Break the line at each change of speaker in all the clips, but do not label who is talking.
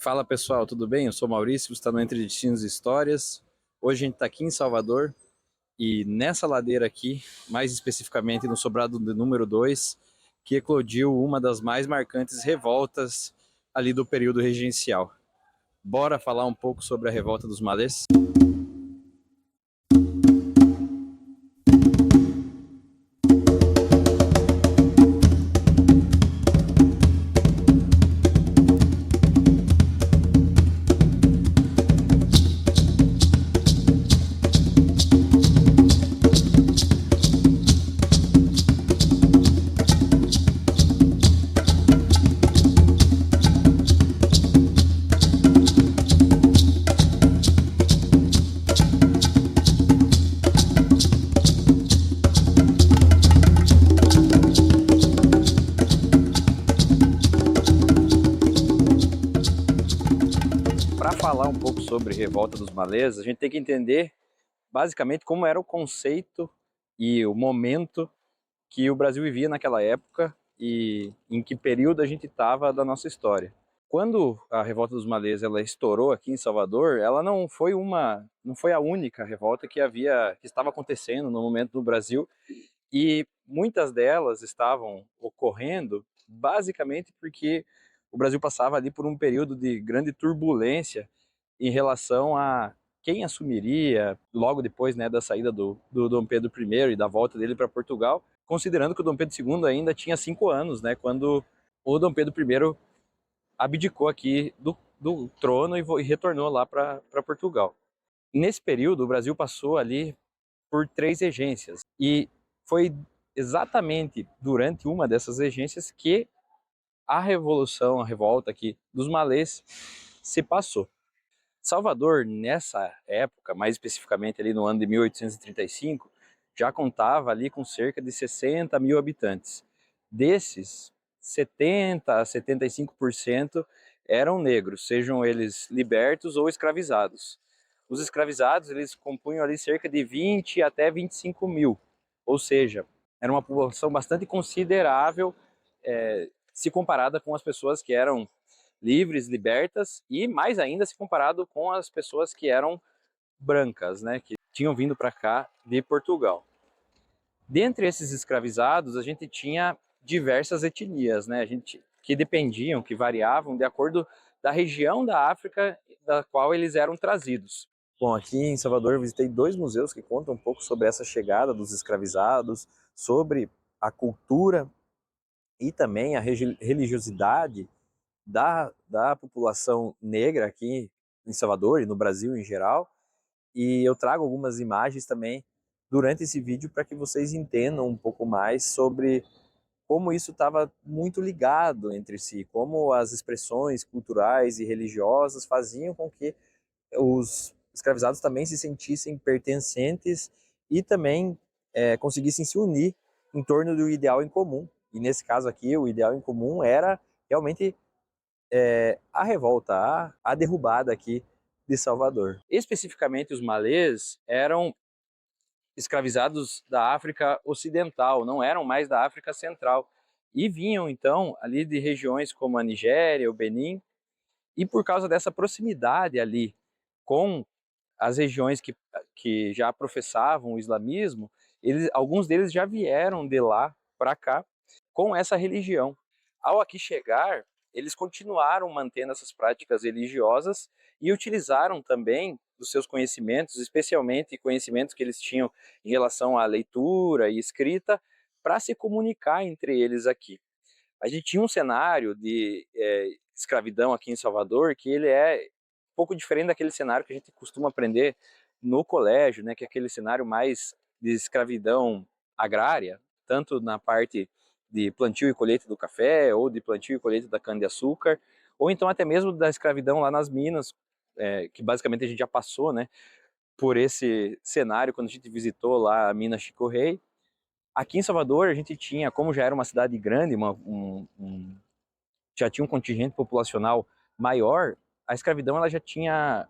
Fala pessoal, tudo bem? Eu sou Maurício, você está no Entre Destinos e Histórias. Hoje a gente está aqui em Salvador e nessa ladeira aqui, mais especificamente no sobrado do número 2, que eclodiu uma das mais marcantes revoltas ali do período regencial. Bora falar um pouco sobre a revolta dos malês? Para falar um pouco sobre revolta dos malês, a gente tem que entender basicamente como era o conceito e o momento que o Brasil vivia naquela época e em que período a gente estava da nossa história. Quando a revolta dos malês ela estourou aqui em Salvador, ela não foi a única revolta que estava acontecendo no momento no Brasil, e muitas delas estavam ocorrendo basicamente porque o Brasil passava ali por um período de grande turbulência em relação a quem assumiria logo depois, né, da saída do Dom Pedro I e da volta dele para Portugal, considerando que o Dom Pedro II ainda tinha 5 anos, né, quando o Dom Pedro I abdicou aqui do trono e retornou lá para Portugal. Nesse período, o Brasil passou ali por 3 regências e foi exatamente durante uma dessas regências que a revolta aqui dos malês se passou. Salvador, nessa época, mais especificamente ali no ano de 1835, já contava ali com cerca de 60 mil habitantes. Desses, 70 a 75% eram negros, sejam eles libertos ou escravizados. Os escravizados, eles compunham ali cerca de 20 até 25 mil, ou seja, era uma população bastante considerável, se comparada com as pessoas que eram livres, libertas, e mais ainda se comparado com as pessoas que eram brancas, né, que tinham vindo para cá de Portugal. Dentre esses escravizados, a gente tinha diversas etnias, né, que dependiam, que variavam de acordo da região da África da qual eles eram trazidos. Bom, aqui em Salvador eu visitei 2 museus que contam um pouco sobre essa chegada dos escravizados, sobre a cultura e também a religiosidade da população negra aqui em Salvador e no Brasil em geral. E eu trago algumas imagens também durante esse vídeo para que vocês entendam um pouco mais sobre como isso estava muito ligado entre si, como as expressões culturais e religiosas faziam com que os escravizados também se sentissem pertencentes e também conseguissem se unir em torno do ideal em comum. E nesse caso aqui, o ideal em comum era realmente a revolta, a derrubada aqui de Salvador. Especificamente os malês eram escravizados da África Ocidental, não eram mais da África Central, e vinham então ali de regiões como a Nigéria, o Benin, e por causa dessa proximidade ali com as regiões que já professavam o islamismo, alguns deles já vieram de lá para cá com essa religião. Ao aqui chegar, eles continuaram mantendo essas práticas religiosas e utilizaram também dos seus conhecimentos, especialmente conhecimentos que eles tinham em relação à leitura e escrita, para se comunicar entre eles aqui. A gente tinha um cenário de escravidão aqui em Salvador que ele é um pouco diferente daquele cenário que a gente costuma aprender no colégio, né, que é aquele cenário mais de escravidão agrária, tanto na parte de plantio e colheita do café, ou de plantio e colheita da cana-de-açúcar, ou então até mesmo da escravidão lá nas minas, que basicamente a gente já passou, né, por esse cenário quando a gente visitou lá a mina Chico Rei. Aqui em Salvador a gente tinha, como já era uma cidade grande, já tinha um contingente populacional maior, a escravidão ela já tinha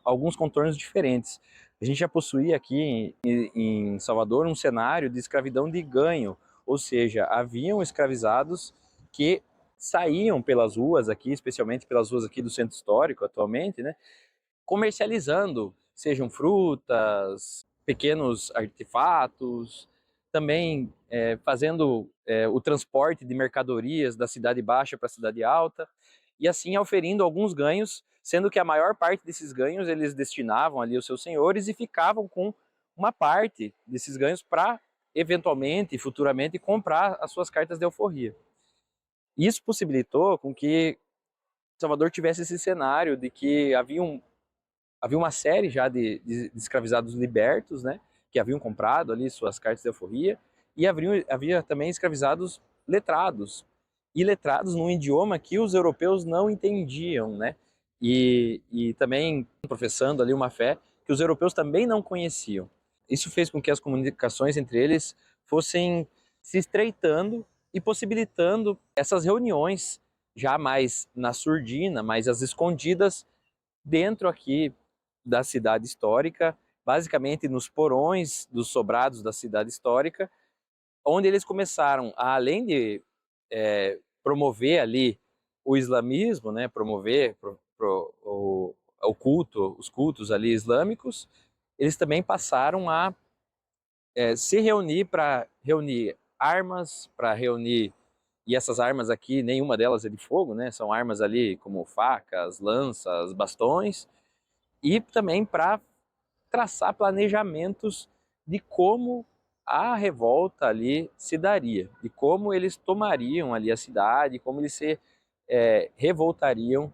alguns contornos diferentes. A gente já possuía aqui em Salvador um cenário de escravidão de ganho, ou seja, haviam escravizados que saíam pelas ruas aqui, especialmente pelas ruas aqui do centro histórico atualmente, né, comercializando, sejam frutas, pequenos artefatos, também fazendo o transporte de mercadorias da cidade baixa para a cidade alta, e assim auferindo alguns ganhos, sendo que a maior parte desses ganhos eles destinavam ali aos seus senhores e ficavam com uma parte desses ganhos para eventualmente, futuramente, comprar as suas cartas de alforria. Isso possibilitou com que Salvador tivesse esse cenário de que havia uma série já de escravizados libertos, né, que haviam comprado ali suas cartas de alforria, e havia também escravizados letrados, e letrados num idioma que os europeus não entendiam, né, e também professando ali uma fé que os europeus também não conheciam. Isso fez com que as comunicações entre eles fossem se estreitando e possibilitando essas reuniões já mais na surdina, mais às escondidas, dentro aqui da cidade histórica, basicamente nos porões dos sobrados da cidade histórica, onde eles começaram, além de promover ali o islamismo, né, promover o culto, os cultos ali islâmicos, eles também passaram a se reunir para reunir armas, para reunir, e essas armas aqui, nenhuma delas é de fogo, né, são armas ali como facas, lanças, bastões, e também para traçar planejamentos de como a revolta ali se daria, de como eles tomariam ali a cidade, como eles se revoltariam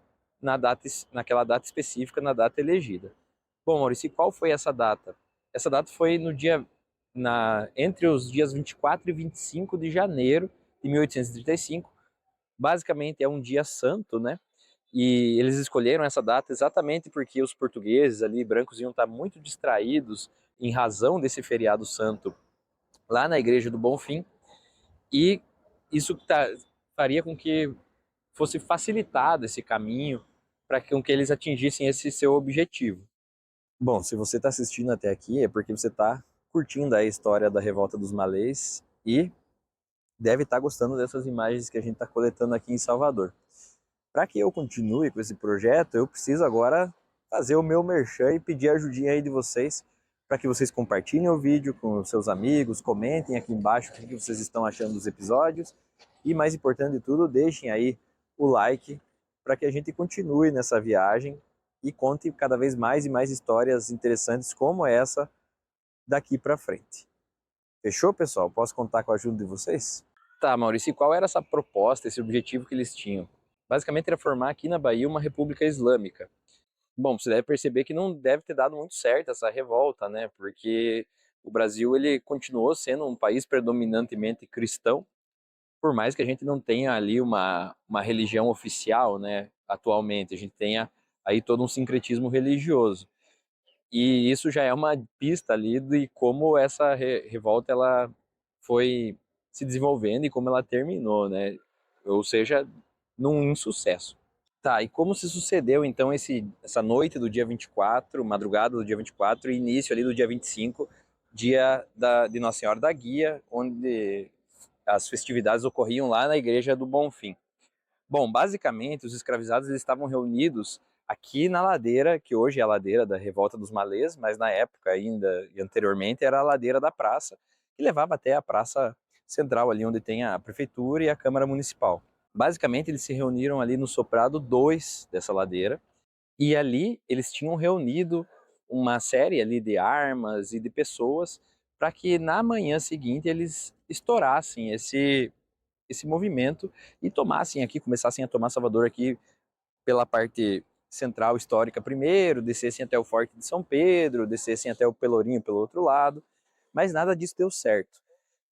naquela data específica, na data elegida. Bom, Maurício, qual foi essa data? Essa data foi entre os dias 24 e 25 de janeiro de 1835. Basicamente é um dia santo, né? E eles escolheram essa data exatamente porque os portugueses ali, brancos, iam estar muito distraídos em razão desse feriado santo lá na Igreja do Bonfim, e isso faria com que fosse facilitado esse caminho para que eles atingissem esse seu objetivo. Bom, se você está assistindo até aqui é porque você está curtindo a história da Revolta dos Malês e deve estar gostando dessas imagens que a gente está coletando aqui em Salvador. Para que eu continue com esse projeto, eu preciso agora fazer o meu merchan e pedir a ajudinha aí de vocês para que vocês compartilhem o vídeo com os seus amigos, comentem aqui embaixo o que vocês estão achando dos episódios e, mais importante de tudo, deixem aí o like para que a gente continue nessa viagem e conte cada vez mais e mais histórias interessantes como essa daqui para frente. Fechou, pessoal? Posso contar com a ajuda de vocês? Tá, Maurício, e qual era essa proposta, esse objetivo que eles tinham? Basicamente era formar aqui na Bahia uma república islâmica. Bom, você deve perceber que não deve ter dado muito certo essa revolta, né? Porque o Brasil ele continuou sendo um país predominantemente cristão, por mais que a gente não tenha ali uma religião oficial, né? Atualmente a gente tenha aí todo um sincretismo religioso. E isso já é uma pista ali de como essa revolta ela foi se desenvolvendo e como ela terminou, né? Ou seja, num insucesso. Tá, e como se sucedeu então essa noite do dia 24, madrugada do dia 24 e início ali do dia 25, dia de Nossa Senhora da Guia, onde as festividades ocorriam lá na igreja do Bonfim. Bom, basicamente os escravizados eles estavam reunidos aqui na ladeira, que hoje é a ladeira da Revolta dos Malês, mas na época ainda e anteriormente era a ladeira da praça, que levava até a praça central ali onde tem a prefeitura e a Câmara Municipal. Basicamente, eles se reuniram ali no soprado 2 dessa ladeira, e ali eles tinham reunido uma série ali de armas e de pessoas para que na manhã seguinte eles estourassem esse movimento e tomassem aqui, começassem a tomar Salvador aqui pela parte central histórica primeiro, descessem até o Forte de São Pedro, descessem até o Pelourinho pelo outro lado, mas nada disso deu certo.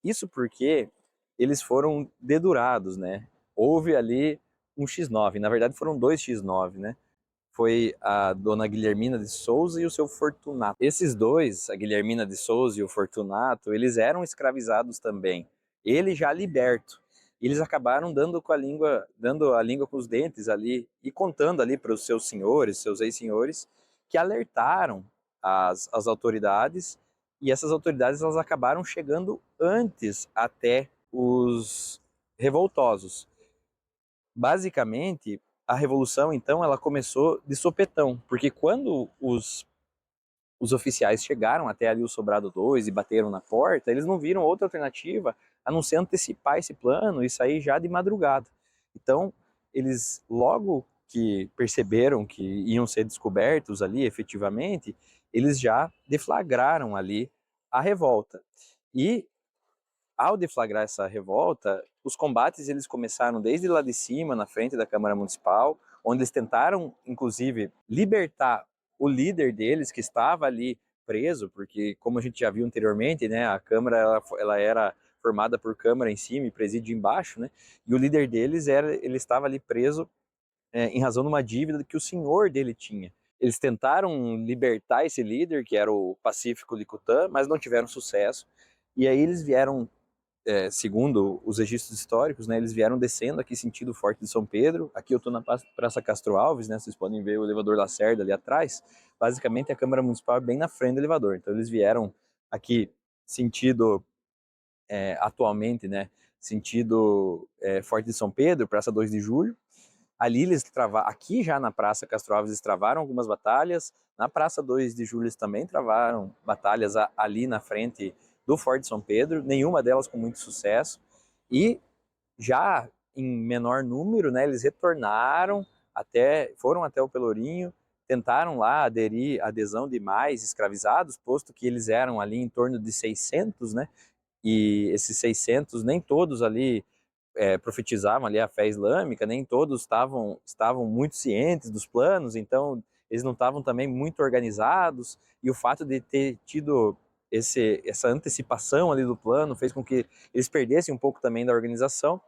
Isso porque eles foram dedurados, né? Houve ali um X9, na verdade foram dois X9, né? Foi a dona Guilhermina de Souza e o seu Fortunato. Esses dois, a Guilhermina de Souza e o Fortunato, eles eram escravizados também. Ele já liberto. Eles acabaram dando a língua com os dentes ali e contando ali para os seus senhores, seus ex-senhores, que alertaram as autoridades, e essas autoridades elas acabaram chegando antes até os revoltosos. Basicamente, a revolução, então, ela começou de sopetão, porque quando os oficiais chegaram até ali o Sobrado 2 e bateram na porta, eles não viram outra alternativa a não ser antecipar esse plano e sair já de madrugada. Então, eles logo que perceberam que iam ser descobertos ali efetivamente, eles já deflagraram ali a revolta. E ao deflagrar essa revolta, os combates eles começaram desde lá de cima, na frente da Câmara Municipal, onde eles tentaram, inclusive, libertar o líder deles, que estava ali preso, porque, como a gente já viu anteriormente, né, a Câmara ela era formada por Câmara em cima e presídio embaixo, né, e o líder deles ele estava ali preso em razão de uma dívida que o senhor dele tinha. Eles tentaram libertar esse líder, que era o Pacífico Licutã, mas não tiveram sucesso. E aí eles vieram segundo os registros históricos, né, eles vieram descendo aqui sentido Forte de São Pedro. Aqui eu estou na Praça Castro Alves, né, vocês podem ver o elevador Lacerda ali atrás. Basicamente a Câmara Municipal é bem na frente do elevador. Então eles vieram aqui sentido atualmente, né, sentido Forte de São Pedro, Praça 2 de Julho. Ali eles travaram, aqui já na Praça Castro Alves eles travaram algumas batalhas, na Praça 2 de Julho eles também travaram batalhas ali na frente do Forte de São Pedro, nenhuma delas com muito sucesso, e já em menor número, né, eles retornaram foram até o Pelourinho, tentaram lá adesão de mais escravizados, posto que eles eram ali em torno de 600, né, e esses 600 nem todos ali profetizavam ali a fé islâmica, nem todos estavam muito cientes dos planos, então eles não estavam também muito organizados, e o fato de ter tido essa antecipação ali do plano fez com que eles perdessem um pouco também da organização.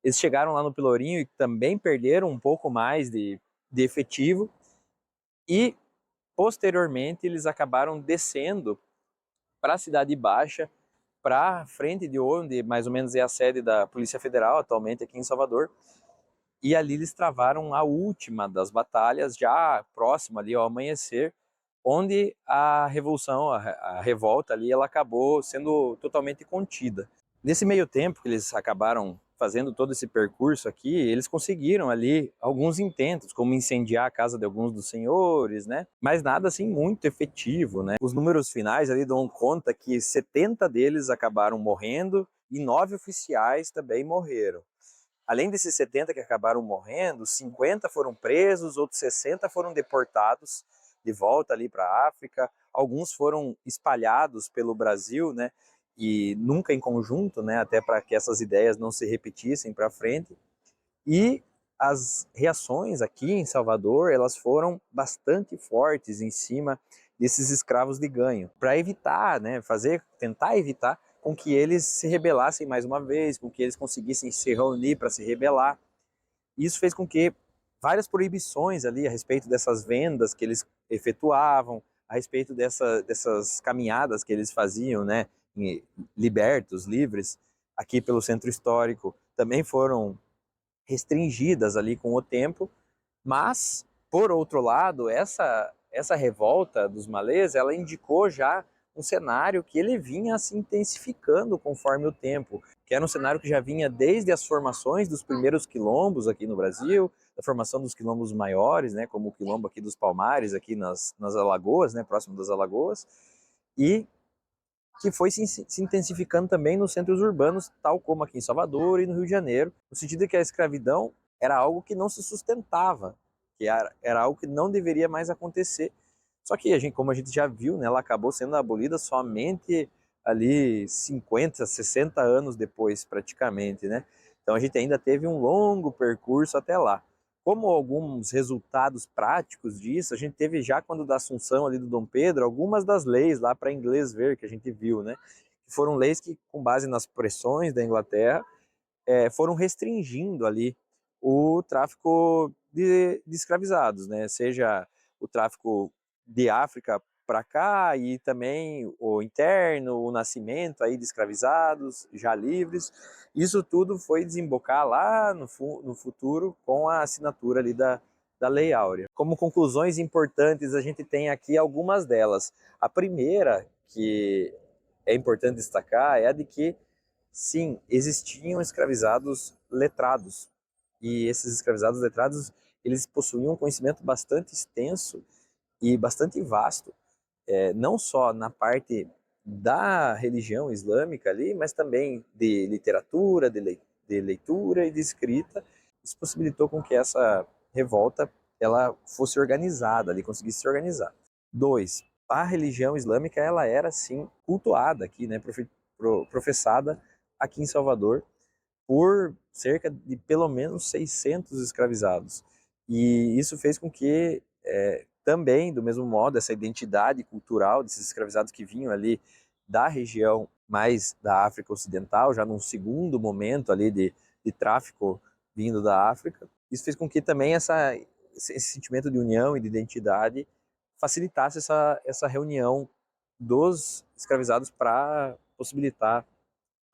Eles chegaram lá no Pelourinho e também perderam um pouco mais de efetivo, e posteriormente eles acabaram descendo para a Cidade Baixa, para frente de onde mais ou menos é a sede da Polícia Federal atualmente aqui em Salvador. E ali eles travaram a última das batalhas, já próximo ali ao amanhecer, onde a revolução, a revolta ali, ela acabou sendo totalmente contida. Nesse meio tempo que eles acabaram fazendo todo esse percurso aqui, eles conseguiram ali alguns intentos, como incendiar a casa de alguns dos senhores, né? Mas nada assim muito efetivo, né? Os números finais ali dão conta que 70 deles acabaram morrendo e 9 oficiais também morreram. Além desses 70 que acabaram morrendo, 50 foram presos, outros 60 foram deportados de volta ali para a África. Alguns foram espalhados pelo Brasil, né? E nunca em conjunto, né? Até para que essas ideias não se repetissem para frente. E as reações aqui em Salvador, elas foram bastante fortes em cima desses escravos de ganho, para evitar, né, tentar evitar com que eles se rebelassem mais uma vez, com que eles conseguissem se reunir para se rebelar. Isso fez com que várias proibições ali a respeito dessas vendas que eles efetuavam, a respeito dessas caminhadas que eles faziam, né, libertos, livres, aqui pelo centro histórico, também foram restringidas ali com o tempo, mas, por outro lado, essa revolta dos malês, ela indicou já um cenário que ele vinha se intensificando conforme o tempo, que era um cenário que já vinha desde as formações dos primeiros quilombos aqui no Brasil, da formação dos quilombos maiores, né, como o quilombo aqui dos Palmares, aqui nas Alagoas, né, próximo das Alagoas, e que foi se intensificando também nos centros urbanos, tal como aqui em Salvador e no Rio de Janeiro, no sentido de que a escravidão era algo que não se sustentava, que era algo que não deveria mais acontecer. Só que como a gente já viu, né, ela acabou sendo abolida somente ali 50, 60 anos depois, praticamente, né? Então a gente ainda teve um longo percurso até lá. Como alguns resultados práticos disso, a gente teve já quando da assunção ali do Dom Pedro, algumas das leis lá para inglês ver, que a gente viu, né? Que foram leis que, com base nas pressões da Inglaterra, foram restringindo ali o tráfico de escravizados, né? Seja o tráfico de África para cá e também o interno, o nascimento aí de escravizados já livres. Isso tudo foi desembocar lá no futuro com a assinatura ali da Lei Áurea. Como conclusões importantes, a gente tem aqui algumas delas. A primeira, que é importante destacar, é a de que sim, existiam escravizados letrados, e esses escravizados letrados, eles possuíam um conhecimento bastante extenso e bastante vasto, não só na parte da religião islâmica ali, mas também de literatura, de leitura e de escrita. Isso possibilitou com que essa revolta ela fosse organizada, ali conseguisse se organizar. 2. A religião islâmica ela era sim cultuada aqui, né, professada aqui em Salvador por cerca de pelo menos 600 escravizados. E isso fez com que também, do mesmo modo, essa identidade cultural desses escravizados que vinham ali da região mais da África Ocidental, já num segundo momento ali de tráfico vindo da África, isso fez com que também esse sentimento de união e de identidade facilitasse essa reunião dos escravizados para possibilitar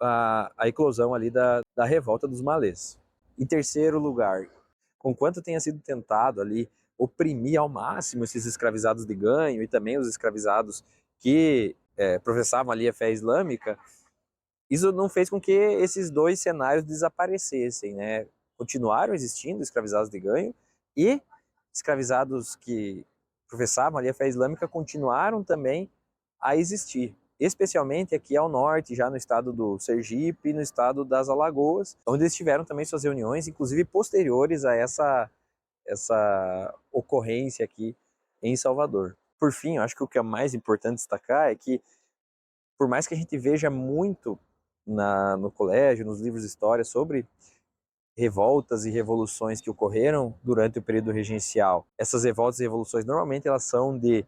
a eclosão ali da revolta dos malês. Em terceiro lugar, conquanto tenha sido tentado ali oprimir ao máximo esses escravizados de ganho e também os escravizados que professavam ali a fé islâmica, isso não fez com que esses dois cenários desaparecessem, né? Continuaram existindo escravizados de ganho e escravizados que professavam ali a fé islâmica continuaram também a existir, especialmente aqui ao norte, já no estado do Sergipe e no estado das Alagoas, onde eles tiveram também suas reuniões, inclusive posteriores a essa ocorrência aqui em Salvador. Por fim, eu acho que o que é mais importante destacar é que, por mais que a gente veja muito no colégio, nos livros de história, sobre revoltas e revoluções que ocorreram durante o período regencial, essas revoltas e revoluções normalmente elas são de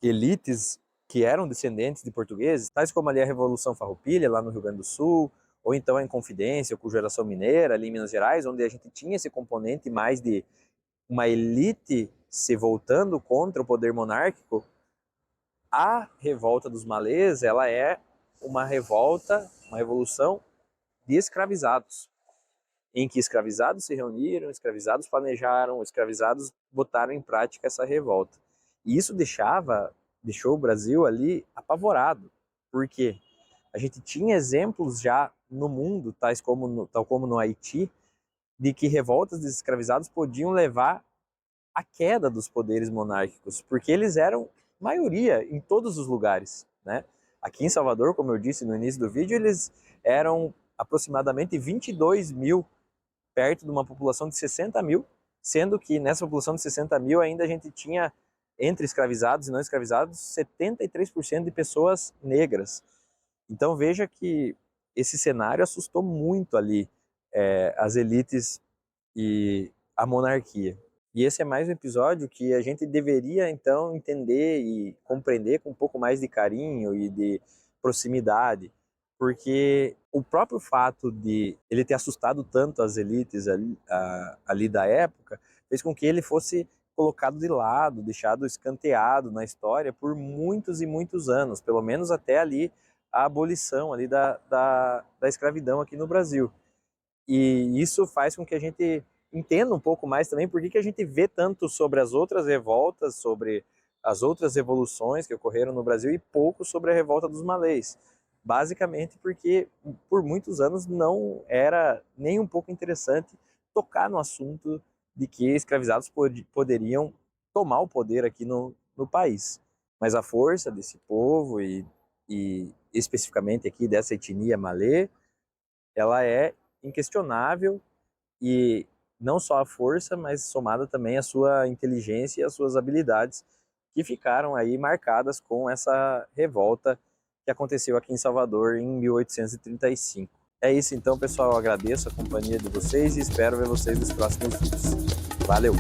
elites que eram descendentes de portugueses, tais como ali a Revolução Farroupilha, lá no Rio Grande do Sul, ou então a Inconfidência, ou Cogeração Mineira, ali em Minas Gerais, onde a gente tinha esse componente mais de uma elite se voltando contra o poder monárquico. A revolta dos malês, ela é uma revolta, uma revolução de escravizados, em que escravizados se reuniram, escravizados planejaram, escravizados botaram em prática essa revolta. E isso deixou o Brasil ali apavorado, porque a gente tinha exemplos já no mundo, tal como no Haiti, de que revoltas de escravizados podiam levar à queda dos poderes monárquicos, porque eles eram maioria em todos os lugares, né? Aqui em Salvador, como eu disse no início do vídeo, eles eram aproximadamente 22 mil, perto de uma população de 60 mil, sendo que nessa população de 60 mil ainda a gente tinha, entre escravizados e não escravizados, 73% de pessoas negras. Então veja que esse cenário assustou muito ali as elites e a monarquia. E esse é mais um episódio que a gente deveria então entender e compreender com um pouco mais de carinho e de proximidade, porque o próprio fato de ele ter assustado tanto as elites ali da época fez com que ele fosse colocado de lado, deixado escanteado na história por muitos e muitos anos, pelo menos até ali a abolição ali da escravidão aqui no Brasil. E isso faz com que a gente entenda um pouco mais também por que a gente vê tanto sobre as outras revoltas, sobre as outras revoluções que ocorreram no Brasil e pouco sobre a revolta dos malês. Basicamente porque por muitos anos não era nem um pouco interessante tocar no assunto de que escravizados poderiam tomar o poder aqui no país. Mas a força desse povo e especificamente aqui dessa etnia malê, ela é inquestionável, e não só a força, mas somada também a sua inteligência e as suas habilidades, que ficaram aí marcadas com essa revolta que aconteceu aqui em Salvador em 1835. É isso então, pessoal. Eu agradeço a companhia de vocês e espero ver vocês nos próximos vídeos. Valeu!